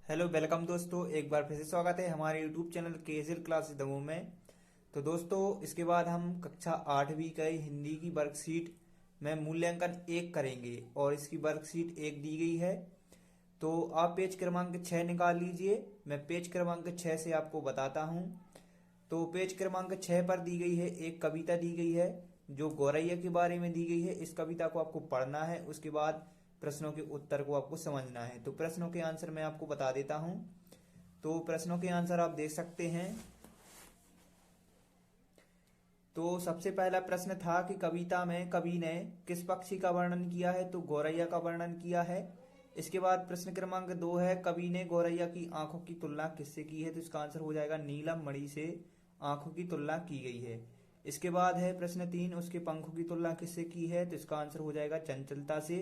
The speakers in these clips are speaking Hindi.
हेलो वेलकम दोस्तों, एक बार फिर से स्वागत है हमारे YouTube channel Kejal classes Damoh में। तो दोस्तों, इसके बाद हम कक्षा 8वीं का हिंदी की वर्कशीट में मूल्यांकन 1 करेंगे और इसकी वर्कशीट 1 दी गई है। तो आप पेज क्रमांक 6 निकाल लीजिए। मैं पेज क्रमांक 6 से आपको बताता हूँ। तो पेज क्रमांक 6 पर दी गई है, एक कविता दी गई है जो गौरैया के बारे में दी गई है। इस कविता को आपको पढ़ना है, उसके बाद प्रश्नों के उत्तर को आपको समझना है। तो प्रश्नों के आंसर मैं आपको बता देता हूं। तो प्रश्नों के आंसर आप देख सकते हैं। तो सबसे पहला प्रश्न था कि कविता में कवि ने किस पक्षी का वर्णन किया है, तो गौरैया का वर्णन किया है। इसके बाद प्रश्न क्रमांक 2 है, कवि ने गौरैया की आंखों की तुलना किससे की है, तो इसका आंसर हो जाएगा नीलम मणि से आंखों की तुलना की गई है। इसके बाद है प्रश्न 3, उसके पंखों की तुलना किससे की है, तो इसका आंसर हो जाएगा चंचलता से।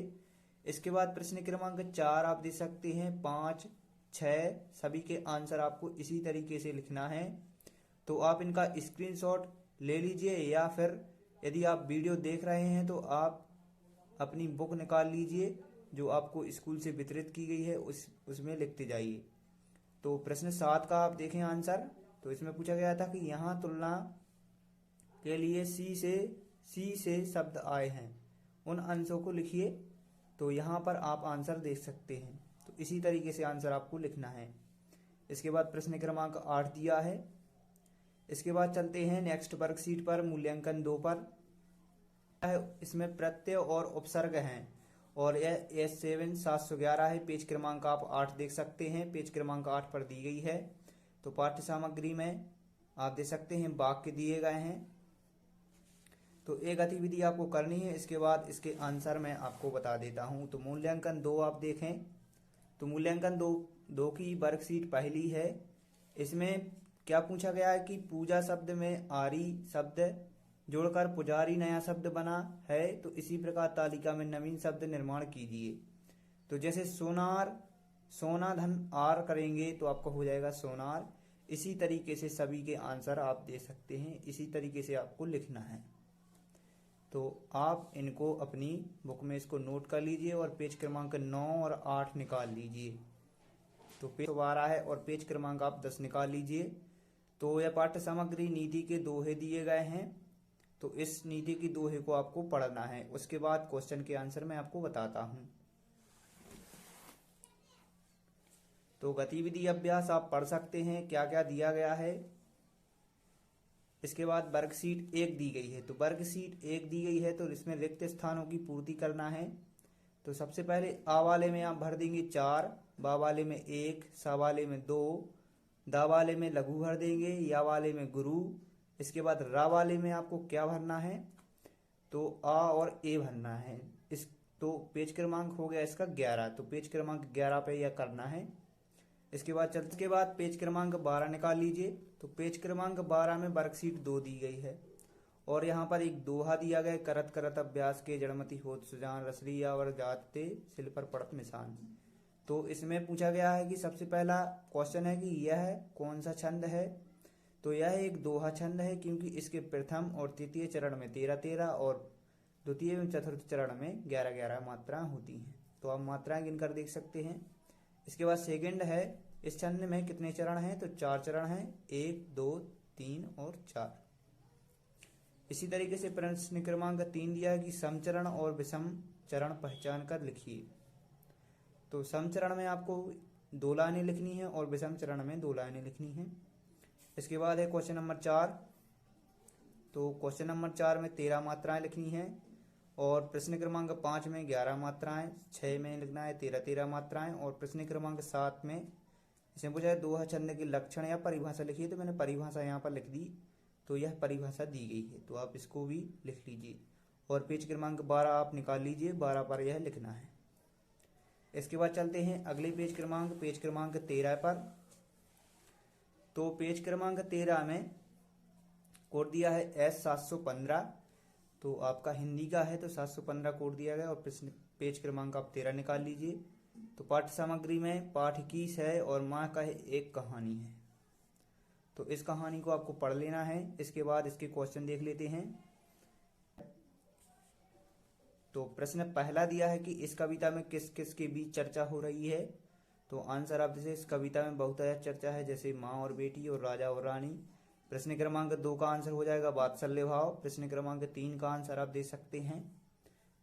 इसके बाद प्रश्न क्रमांक 4 आप दे सकते हैं, 5, 6 सभी के आंसर आपको इसी तरीके से लिखना है। तो आप इनका स्क्रीनशॉट ले लीजिए, या फिर यदि आप वीडियो देख रहे हैं तो आप अपनी बुक निकाल लीजिए जो आपको स्कूल से वितरित की गई है, उसमें लिखते जाइए। तो प्रश्न 7 का आप देखें आंसर। तो इसमें पूछा गया था कि यहाँ तुलना के लिए सी से शब्द आए हैं, उन अंशों को लिखिए। तो यहाँ पर आप आंसर देख सकते हैं। तो इसी तरीके से आंसर आपको लिखना है। इसके बाद प्रश्न क्रमांक 8 दिया है। इसके बाद चलते हैं नेक्स्ट वर्कशीट पर, मूल्यांकन 2 पर। इसमें प्रत्यय और उपसर्ग हैं और यह S7 711 है। पेज क्रमांक आप 8 देख सकते हैं, पेज क्रमांक 8 पर दी गई है। तो पाठ्य सामग्री में आप देख सकते हैं वाक्य दिए गए हैं। तो एक गतिविधि आपको करनी है, इसके बाद इसके आंसर मैं आपको बता देता हूं। तो मूल्यांकन 2 आप देखें। तो मूल्यांकन दो की वर्कशीट पहली है। इसमें क्या पूछा गया है कि पूजा शब्द में आरी शब्द जोड़कर पुजारी नया शब्द बना है, तो इसी प्रकार तालिका में नवीन शब्द निर्माण कीजिए। तो जैसे सोनार, सोना धन आर करेंगे तो आपका हो जाएगा सोनार। इसी तरीके से सभी के आंसर आप दे सकते हैं, इसी तरीके से आपको लिखना है। तो आप इनको अपनी बुक में इसको नोट कर लीजिए और पेज क्रमांक 9 और 8 निकाल लीजिए। तो पेज 12 है और पेज क्रमांक आप 10 निकाल लीजिए। तो यह पाठ्य सामग्री नीति के दोहे दिए गए हैं। तो इस नीति की दोहे को आपको पढ़ना है, उसके बाद क्वेश्चन के आंसर मैं आपको बताता हूं। तो गतिविधि अभ्यास आप पढ़ सकते हैं क्या क्या दिया गया है। इसके बाद वर्कशीट 1 दी गई है। तो वर्कशीट 1 दी गई है तो इसमें रिक्त स्थानों की पूर्ति करना है। तो सबसे पहले आ वाले में आप भर देंगे 4, बा वाले में 1, सा वाले में 2, दा वाले में लघु भर देंगे, या वाले में गुरु। इसके बाद रा वाले में आपको क्या भरना है, तो आ और ए भरना है। इस तो पेज क्रमांक हो गया इसका 11। तो पेज क्रमांक 11 पे यह करना है। इसके बाद पेज क्रमांक 12 निकाल लीजिए। तो पेज क्रमांक 12 में वर्कशीट 2 दी गई है और यहाँ पर एक दोहा दिया गया है, करत करत अभ्यास के जड़मति होत सुजान, रसरी यावर जाते सिल पर पड़त निशान। तो इसमें पूछा गया है कि सबसे पहला क्वेश्चन है कि यह कौन सा छंद है। तो यह एक दोहा छंद है, क्योंकि इसके प्रथम और तृतीय चरण में 13-13 और द्वितीय एवं चतुर्थ चरण में 11-11 मात्राएं होती हैं। तो आप मात्राएं गिनकर देख सकते हैं। इसके बाद सेकंड है, इस छंद में कितने चरण हैं, तो 4 चरण हैं, 1, 2, 3 और 4। इसी तरीके से प्रश्न क्रमांक 3 दिया है कि समचरण और विषम चरण पहचान कर लिखिए। तो समचरण में आपको 2 लाइनें लिखनी है और विषम चरण में 2 लाइनें लिखनी है। इसके बाद है क्वेश्चन नंबर 4। तो क्वेश्चन नंबर 4 में 13 मात्राएं लिखनी है और प्रश्न क्रमांक 5 में 11 मात्राएं, 6 में लिखना है 13-13 मात्राएं और प्रश्न क्रमांक 7 में इसमें पूछा है दोहा छंद के लक्षण या परिभाषा लिखिए। तो मैंने परिभाषा यहाँ पर लिख दी, तो यह परिभाषा दी गई है, तो आप इसको भी लिख लीजिए और पेज क्रमांक 12 आप निकाल लीजिए, 12 पर यह लिखना है। इसके बाद चलते हैं अगले पेज क्रमांक 13 पर। तो पेज क्रमांक 13 में कोड दिया है S715। तो आपका हिंदी का है तो 715 कोड दिया गया और पेज क्रमांक आप 13 निकाल लीजिए। तो पाठ्य सामग्री में पाठ की है और माँ का है एक कहानी है। तो इस कहानी को आपको पढ़ लेना है। इसके बाद इसके क्वेश्चन देख लेते हैं। तो प्रश्न पहला दिया है कि इस कविता में किस किस के बीच चर्चा हो रही है। तो आंसर आप जैसे इस कविता में बहुत ज्यादा चर्चा है, जैसे माँ और बेटी और राजा और रानी। प्रश्न क्रमांक 2 का आंसर हो जाएगा वात्सल्य भाव। प्रश्न क्रमांक 3 का आंसर आप दे सकते हैं।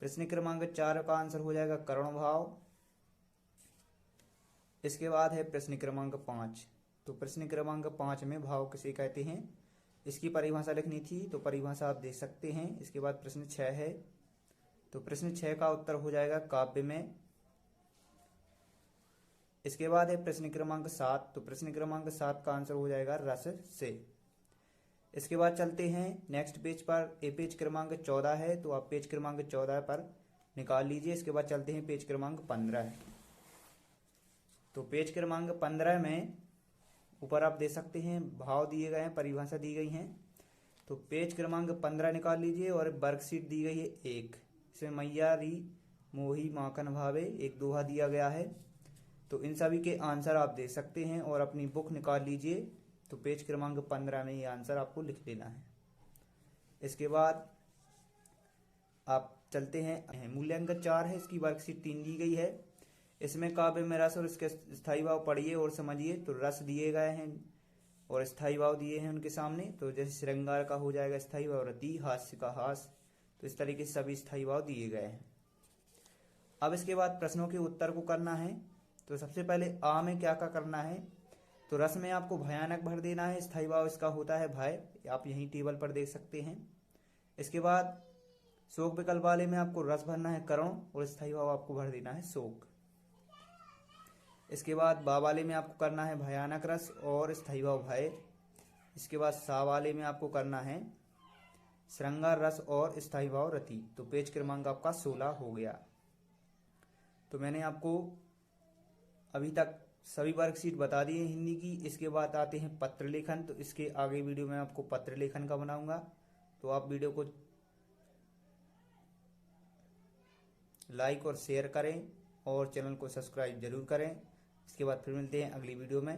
प्रश्न क्रमांक 4 का आंसर हो जाएगा करुण भाव। इसके बाद है प्रश्न क्रमांक 5। तो प्रश्न क्रमांक 5 में भाव किसे कहते हैं, इसकी परिभाषा लिखनी थी, तो परिभाषा आप दे सकते हैं। इसके बाद प्रश्न 6 है, तो प्रश्न 6 का उत्तर हो जाएगा काव्य में। इसके बाद है प्रश्न क्रमांक 7। तो प्रश्न क्रमांक 7 का आंसर हो जाएगा रस से। इसके बाद चलते हैं नेक्स्ट पेज पर। ए पेज क्रमांक 14 है, तो आप पेज क्रमांक 14 पर निकाल लीजिए। इसके बाद चलते हैं पेज क्रमांक 15। तो पेज क्रमांक 15 में ऊपर आप दे सकते हैं भाव दिए गए हैं, परिभाषा दी गई हैं। तो पेज क्रमांक 15 निकाल लीजिए और वर्कशीट दी गई है 1। इसमें मैया री मोही माखन भावे एक दोहा दिया गया है। तो इन सभी के आंसर आप दे सकते हैं और अपनी बुक निकाल लीजिए। तो पेज क्रमांक 15 में ये आंसर आपको लिख लेना है। इसके बाद आप चलते हैं मूल्यांकन 4 है, इसकी वर्कशीट 3 दी गई है। इसमें काव्य में रस और इसके स्थायी भाव पढ़िए और समझिए। तो रस दिए गए हैं और स्थायी भाव दिए हैं उनके सामने। तो जैसे श्रृंगार का हो जाएगा स्थायी भाव रति, हास्य का हास। तो इस तरीके से सभी स्थायी भाव दिए गए हैं। अब इसके बाद प्रश्नों के उत्तर को करना है। तो सबसे पहले आ में क्या क्या करना है, तो रस में आपको भयानक भर देना है, स्थायी भाव इसका होता है भय, आप यहीं टेबल पर देख सकते हैं। इसके बाद शोक विकल्प वाले में आपको रस भरना है करुण और स्थायी भाव आपको भर देना है शोक। इसके बाद बा वाले में आपको करना है भयानक रस और स्थायी भाव भय। इसके बाद सा वाले में आपको करना है श्रृंगार रस और स्थायी भाव रति। तो पेज क्रमांक आपका 16 हो गया। तो मैंने आपको अभी तक सभी वर्कशीट बता दी है हिंदी की। इसके बाद आते हैं पत्र लेखन। तो इसके आगे वीडियो में आपको पत्र लेखन का बनाऊंगा। तो आप वीडियो को लाइक और शेयर करें और चैनल को सब्सक्राइब जरूर करें। इसके बाद फिर मिलते हैं अगली वीडियो में।